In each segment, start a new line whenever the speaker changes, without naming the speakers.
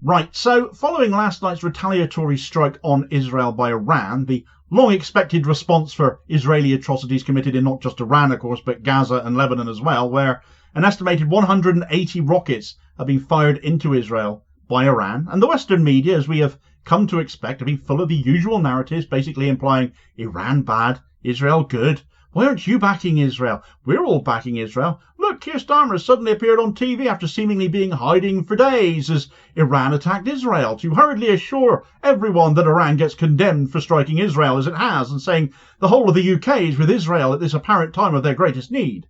Right, so following last night's retaliatory strike on Israel by Iran, the long-expected response for Israeli atrocities committed in not just Iran, of course, but Gaza and Lebanon as well, where an estimated 180 rockets have been fired into Israel by Iran. And the Western media, as we have come to expect, have been full of the usual narratives, basically implying Iran bad, Israel good. Why aren't you backing Israel? We're all backing Israel. Look, Keir Starmer has suddenly appeared on TV after seemingly being hiding for days as Iran attacked Israel to hurriedly assure everyone that Iran gets condemned for striking Israel as it has and saying the whole of the UK is with Israel at this apparent time of their greatest need.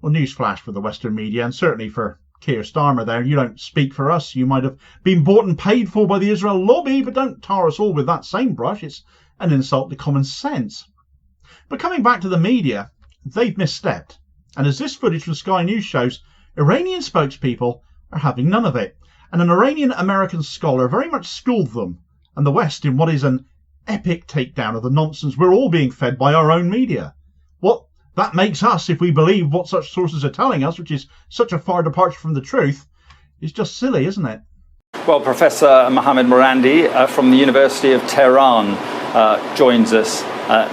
Well, newsflash for the Western media and certainly for Keir Starmer there. You don't speak for us. You might have been bought and paid for by the Israel lobby, but don't tar us all with that same brush. It's an insult to common sense. But coming back to the media, they've misstepped. And as this footage from Sky News shows, Iranian spokespeople are having none of it. And an Iranian-American scholar very much schooled them and the West in what is an epic takedown of the nonsense we're all being fed by our own media. What that makes us, if we believe what such sources are telling us, which is such a far departure from the truth, is just silly, isn't it?
Well, Professor Mohammad Marandi from the University of Tehran joins us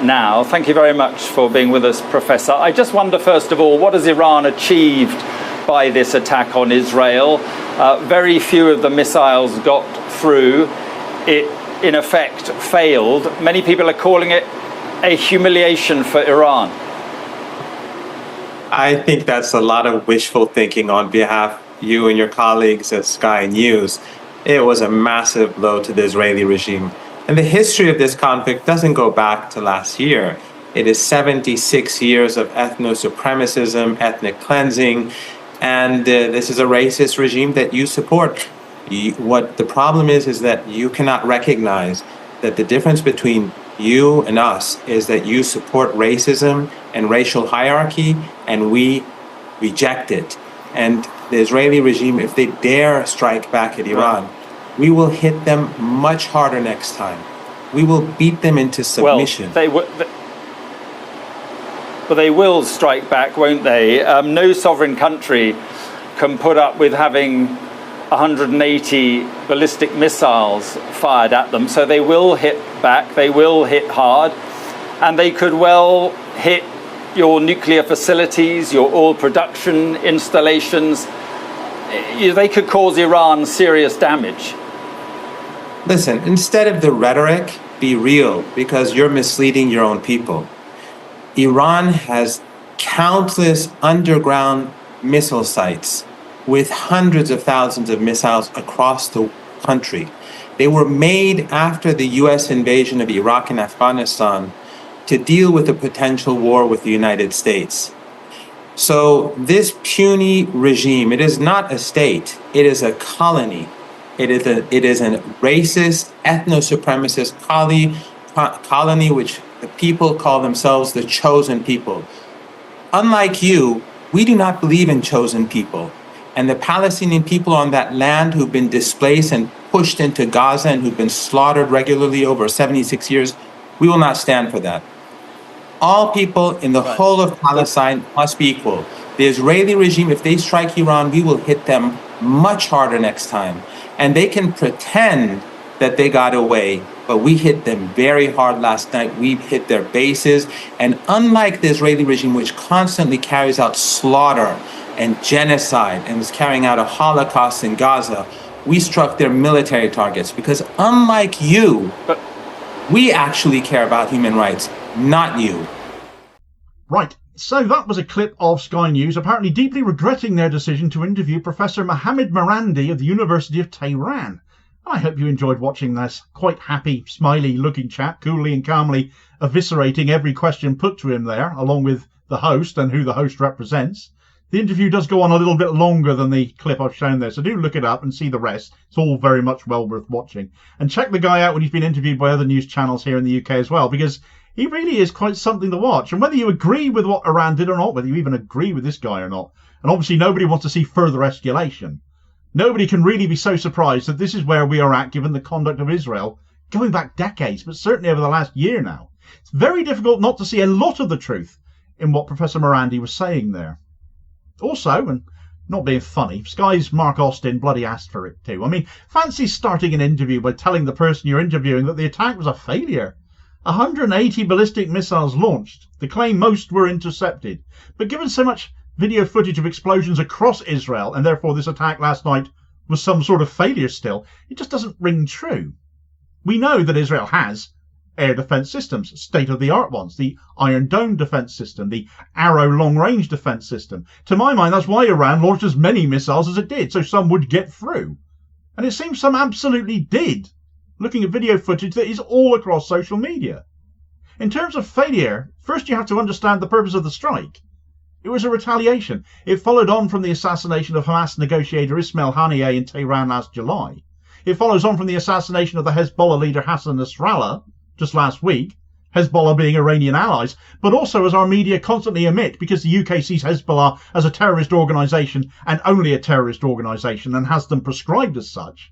now. Thank you very much for being with us, Professor. I just wonder, first of all, what has Iran achieved by this attack on Israel? Very few of the missiles got through. It, in effect, failed. Many people are calling it a humiliation for Iran.
I think that's a lot of wishful thinking on behalf of you and your colleagues at Sky News. It was a massive blow to the Israeli regime. And the history of this conflict doesn't go back to last year. It is 76 years of ethno-supremacism, ethnic cleansing, and this is a racist regime that you support. What the problem is that you cannot recognize that the difference between you and us is that you support racism and racial hierarchy, and we reject it. And the Israeli regime, if they dare strike back at Iran, we will hit them much harder next time. We will beat them into submission.
Well, they will strike back, won't they? No sovereign country can put up with having 180 ballistic missiles fired at them. So they will hit back, they will hit hard, and they could well hit your nuclear facilities, your oil production installations. They could cause Iran serious damage.
Listen, instead of the rhetoric, be real, because you're misleading your own people. Iran has countless underground missile sites with hundreds of thousands of missiles across the country. They were made after the US invasion of Iraq and Afghanistan to deal with a potential war with the United States. So this puny regime, it is not a state, it is a colony. It is a racist, ethno-supremacist colony which the people call themselves the chosen people. Unlike you, we do not believe in chosen people. And the Palestinian people on that land who've been displaced and pushed into Gaza and who've been slaughtered regularly over 76 years, we will not stand for that. All people in the whole of Palestine must be equal. The Israeli regime, if they strike Iran, we will hit them much harder next time. And they can pretend that they got away, but we hit them very hard last night. We hit their bases. And unlike the Israeli regime, which constantly carries out slaughter and genocide and is carrying out a Holocaust in Gaza, we struck their military targets because unlike you, we actually care about human rights, not you.
Right. So that was a clip of Sky News apparently deeply regretting their decision to interview Professor Mohammad Marandi of the University of Tehran. I hope you enjoyed watching this quite happy, smiley-looking chap coolly and calmly eviscerating every question put to him there, along with the host and who the host represents. The interview does go on a little bit longer than the clip I've shown there, so do look it up and see the rest. It's all very much well worth watching. And check the guy out when he's been interviewed by other news channels here in the UK as well, because he really is quite something to watch. And whether you agree with what Iran did or not, whether you even agree with this guy or not, and obviously nobody wants to see further escalation, nobody can really be so surprised that this is where we are at given the conduct of Israel going back decades, but certainly over the last year now. It's very difficult not to see a lot of the truth in what Professor Marandi was saying there. Also, and Not being funny, Sky's Mark Austin bloody asked for it too. I mean, fancy starting an interview by telling the person you're interviewing that the attack was a failure. 180 ballistic missiles launched. The claim most were intercepted. But given so much video footage of explosions across Israel, and therefore this attack last night was some sort of failure still, it just doesn't ring true. We know that Israel has air defense systems, state-of-the-art ones, the Iron Dome defense system, the Arrow long-range defense system. To my mind, that's why Iran launched as many missiles as it did, so some would get through. And it seems some absolutely did, looking at video footage that is all across social media. In terms of failure, first you have to understand the purpose of the strike. It was a retaliation. It followed on from the assassination of Hamas negotiator Ismail Haniyeh in Tehran last July. It follows on from the assassination of the Hezbollah leader Hassan Nasrallah just last week, Hezbollah being Iranian allies, but also as our media constantly omit because the UK sees Hezbollah as a terrorist organisation and only a terrorist organisation and has them prescribed as such.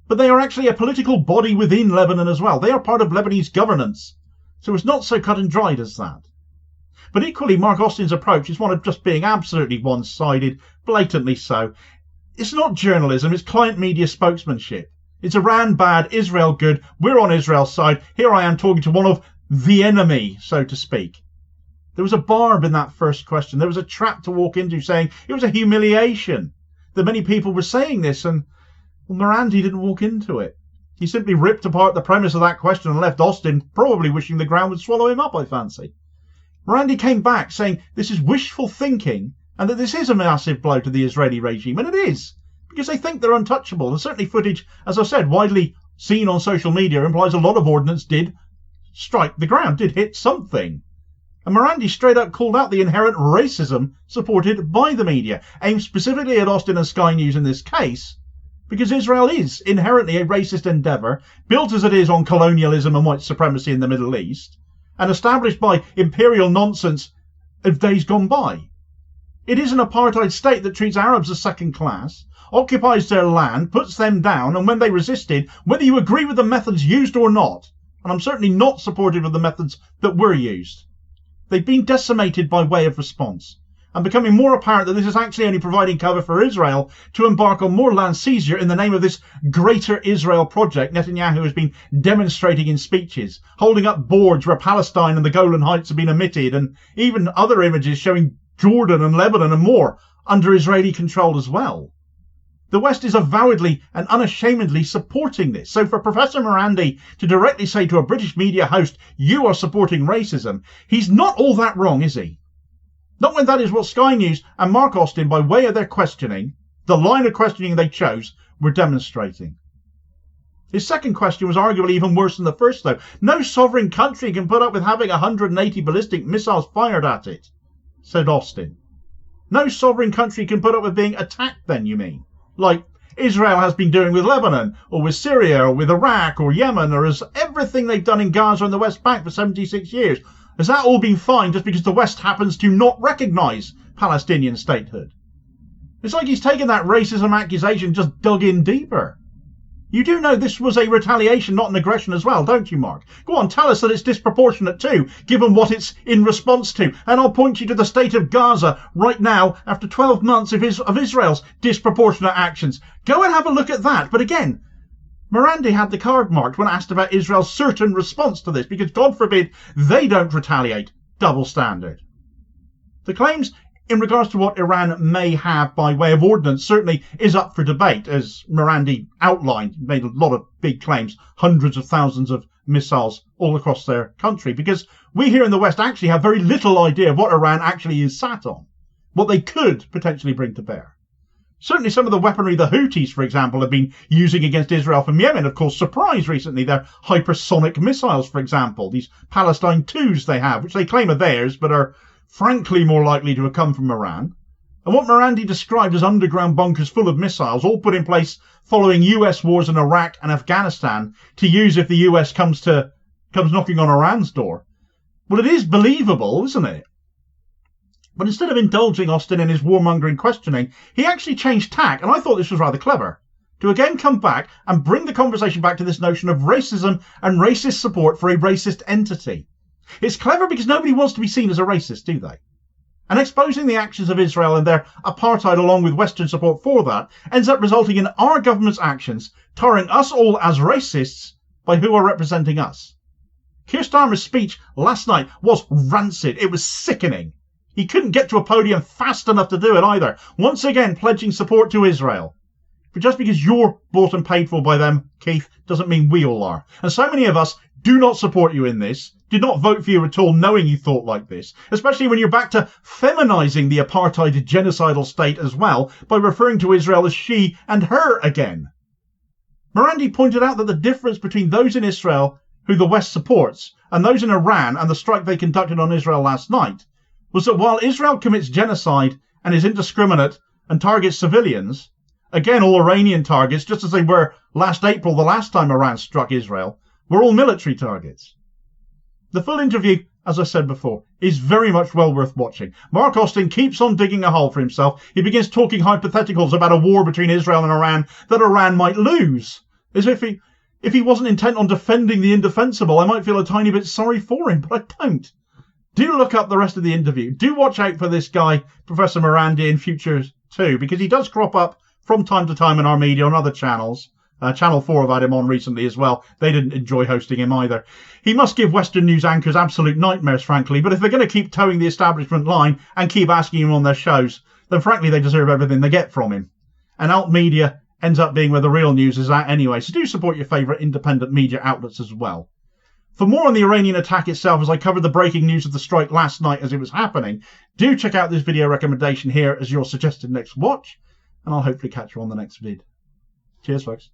But they are actually a political body within Lebanon as well. They are part of Lebanese governance. So it's not so cut and dried as that. But equally, Mark Austin's approach is one of just being absolutely one-sided, blatantly so. It's not journalism, it's client media spokesmanship. It's Iran bad, Israel good, we're on Israel's side. Here I am talking to one of the enemy, so to speak. There was a barb in that first question. There was a trap to walk into saying it was a humiliation. That many people were saying this, and well, Marandi didn't walk into it. He simply ripped apart the premise of that question and left Austin probably wishing the ground would swallow him up, I fancy. Marandi came back saying this is wishful thinking and that this is a massive blow to the Israeli regime, and it is, because they think they're untouchable. And certainly footage, as I said, widely seen on social media implies a lot of ordnance did strike the ground, did hit something. And Marandi straight up called out the inherent racism supported by the media, aimed specifically at Austin and Sky News in this case, because Israel is inherently a racist endeavour, built as it is on colonialism and white supremacy in the Middle East, and established by imperial nonsense of days gone by. It is an apartheid state that treats Arabs as second class, occupies their land, puts them down, and when they resisted, whether you agree with the methods used or not, and I'm certainly not supportive of the methods that were used, they've been decimated by way of response, and becoming more apparent that this is actually only providing cover for Israel to embark on more land seizure in the name of this Greater Israel project Netanyahu has been demonstrating in speeches, holding up boards where Palestine and the Golan Heights have been omitted, and even other images showing Jordan and Lebanon and more under Israeli control as well. The West is avowedly and unashamedly supporting this. So for Professor Marandi to directly say to a British media host, you are supporting racism, he's not all that wrong, is he? Not when that is what Sky News and Mark Austin, by way of their questioning, the line of questioning they chose, were demonstrating. His second question was arguably even worse than the first, though. No sovereign country can put up with having 180 ballistic missiles fired at it, said Austin. No sovereign country can put up with being attacked then, you mean? Like Israel has been doing with Lebanon, or with Syria, or with Iraq, or Yemen, or as everything they've done in Gaza and the West Bank for 76 years. Has that all been fine just because the West happens to not recognise Palestinian statehood? It's like he's taken that racism accusation just dug in deeper. You do know this was a retaliation, not an aggression as well, don't you, Mark? Go on, tell us that it's disproportionate too, given what it's in response to. And I'll point you to the state of Gaza right now, after 12 months of Israel's disproportionate actions. Go and have a look at that. But again, Marandi had the card marked when asked about Israel's certain response to this, because God forbid they don't retaliate. Double standard. The claims in regards to what Iran may have by way of ordnance certainly is up for debate, as Marandi outlined, made a lot of big claims, hundreds of thousands of missiles all across their country, because we here in the West actually have very little idea of what Iran actually is sat on, what they could potentially bring to bear. Certainly some of the weaponry the Houthis, for example, have been using against Israel from Yemen, of course, surprised recently their hypersonic missiles, for example, these Palestine 2s they have, which they claim are theirs, but are frankly more likely to have come from Iran, and what Marandi described as underground bunkers full of missiles, all put in place following US wars in Iraq and Afghanistan to use if the US comes knocking on Iran's door. Well, it is believable, isn't it? But instead of indulging Austin in his warmongering questioning, he actually changed tack, and I thought this was rather clever, to again come back and bring the conversation back to this notion of racism and racist support for a racist entity. It's clever because nobody wants to be seen as a racist, do they? And exposing the actions of Israel and their apartheid along with Western support for that ends up resulting in our government's actions tarring us all as racists by who are representing us. Keir Starmer's speech last night was rancid. It was sickening. He couldn't get to a podium fast enough to do it either, once again pledging support to Israel. But just because you're bought and paid for by them, Keith, doesn't mean we all are. And so many of us do not support you in this, did not vote for you at all knowing you thought like this, especially when you're back to feminising the apartheid genocidal state as well by referring to Israel as she and her again. Marandi pointed out that the difference between those in Israel who the West supports and those in Iran and the strike they conducted on Israel last night was that while Israel commits genocide and is indiscriminate and targets civilians, again all Iranian targets, just as they were last April the last time Iran struck Israel, were all military targets. The full interview, as I said before, is very much well worth watching. Mark Austin keeps on digging a hole for himself. He begins talking hypotheticals about a war between Israel and Iran that Iran might lose. As if he wasn't intent on defending the indefensible, I might feel a tiny bit sorry for him, but I don't. Do look up the rest of the interview. Do watch out for this guy, Professor Marandi, in future too, because he does crop up from time to time in our media on other channels. Channel 4 have had him on recently as well. They didn't enjoy hosting him either. He must give Western news anchors absolute nightmares, frankly, but if they're going to keep towing the establishment line and keep asking him on their shows, then frankly they deserve everything they get from him. And alt media ends up being where the real news is at anyway, so do support your favourite independent media outlets as well. For more on the Iranian attack itself, as I covered the breaking news of the strike last night as it was happening, do check out this video recommendation here as your suggested next watch, and I'll hopefully catch you on the next vid. Cheers, folks.